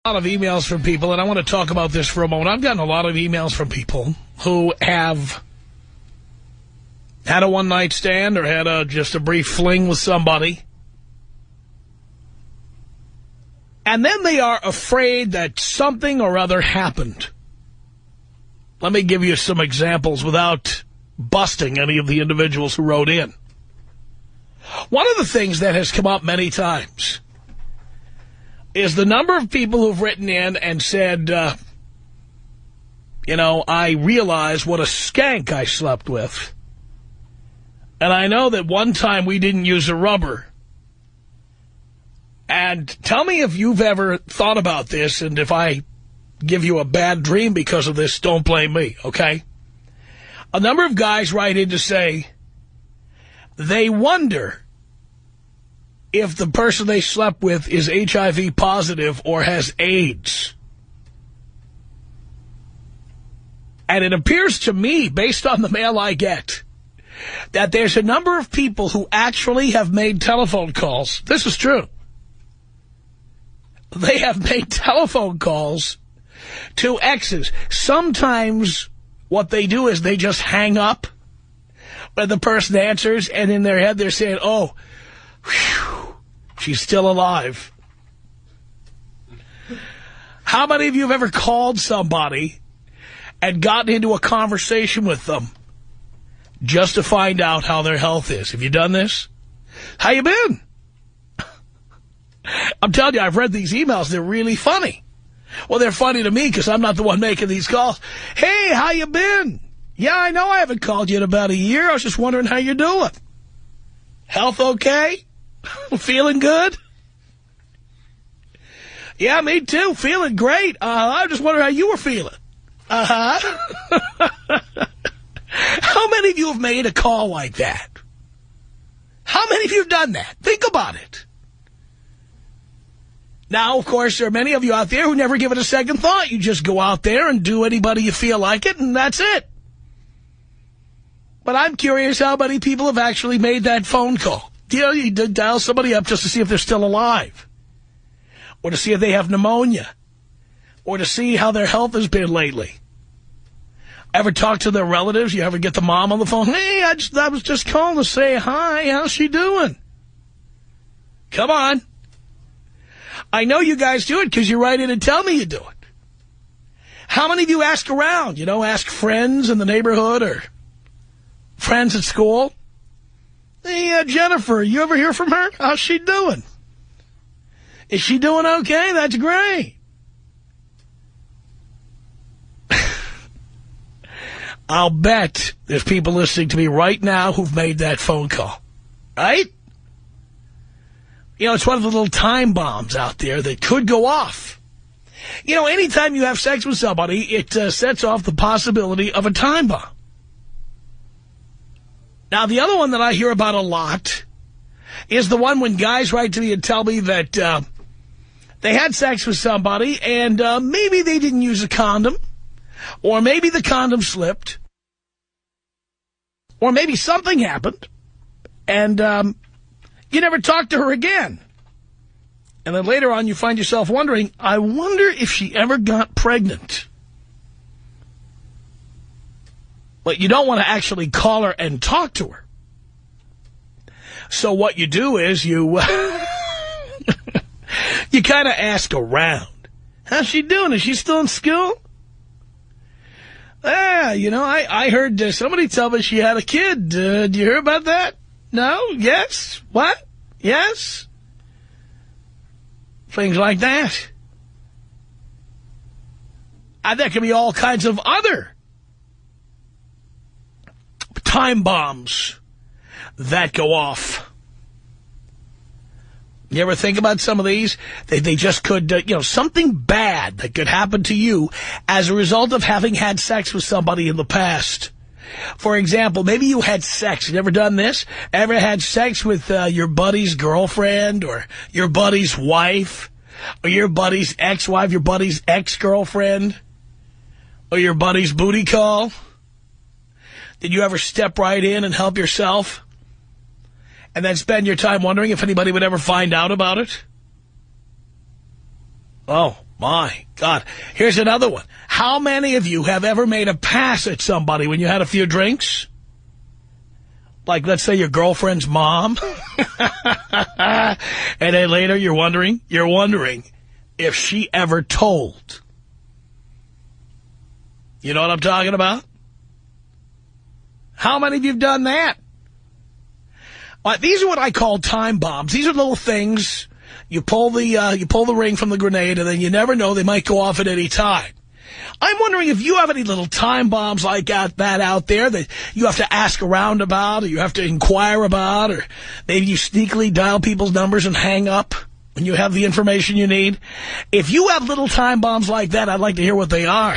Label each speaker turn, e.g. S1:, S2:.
S1: A lot of emails from people, and I want to talk about this for a moment. I've gotten a lot of emails from people who have had a one-night stand or had just a brief fling with somebody, and then they are afraid that something or other happened. Let me give you some examples without busting any of the individuals who wrote in. One of the things that has come up many times is the number of people who've written in and said, I realize what a skank I slept with. And I know that one time we didn't use a rubber. And tell me if you've ever thought about this, and if I give you a bad dream because of this, don't blame me, okay? A number of guys write in to say they wonder if the person they slept with is HIV positive or has AIDS. And it appears to me, based on the mail I get, that there's a number of people who actually have made telephone calls. This is true. They have made telephone calls to exes. Sometimes what they do is they just hang up when the person answers, and in their head they're saying, oh, whew, she's still alive. How many of you have ever called somebody and gotten into a conversation with them just to find out how their health is? Have you done this? How you been? I'm telling you, I've read these emails. They're really funny. Well, they're funny to me because I'm not the one making these calls. Hey, how you been? Yeah, I know I haven't called you in about a year. I was just wondering how you're doing. Health okay? Feeling good? Yeah, me too. Feeling great. I just wondering how you were feeling. Uh-huh. How many of you have made a call like that? How many of you have done that? Think about it. Now, of course, there are many of you out there who never give it a second thought. You just go out there and do anybody you feel like it, and that's it. But I'm curious how many people have actually made that phone call. You dial somebody up just to see if they're still alive, or to see if they have pneumonia, or to see how their health has been lately. Ever talk to their relatives? You ever get the mom on the phone? Hey, I was just calling to say hi. How's she doing? Come on. I know you guys do it because you write in and tell me you do it. How many of you ask around? Ask friends in the neighborhood or friends at school. Hey, Jennifer, you ever hear from her? How's she doing? Is she doing okay? That's great. I'll bet there's people listening to me right now who've made that phone call. Right? It's one of the little time bombs out there that could go off. Anytime you have sex with somebody, it sets off the possibility of a time bomb. Now, the other one that I hear about a lot is the one when guys write to me and tell me that they had sex with somebody and maybe they didn't use a condom, or maybe the condom slipped, or maybe something happened, and you never talk to her again. And then later on you find yourself wondering, I wonder if she ever got pregnant. But you don't want to actually call her and talk to her. So what you do is you you kind of ask around. How's she doing? Is she still in school? I heard somebody tell me she had a kid. Did you hear about that? No? Yes? What? Yes? Things like that. And there can be all kinds of other time bombs that go off. You ever think about some of these? They just could, something bad that could happen to you as a result of having had sex with somebody in the past. For example, maybe you had sex. You ever done this? Ever had sex with your buddy's girlfriend, or your buddy's wife, or your buddy's ex-wife, your buddy's ex-girlfriend, or your buddy's booty call? Did you ever step right in and help yourself and then spend your time wondering if anybody would ever find out about it? Oh, My God. Here's another one. How many of you have ever made a pass at somebody when you had a few drinks? Like, let's say your girlfriend's mom. And then later you're wondering if she ever told. You know what I'm talking about? How many of you have done that? These are what I call time bombs. These are little things. You pull the ring from the grenade, and then you never know, they might go off at any time. I'm wondering if you have any little time bombs like that out there that you have to ask around about, or you have to inquire about, or maybe you sneakily dial people's numbers and hang up when you have the information you need. If you have little time bombs like that, I'd like to hear what they are.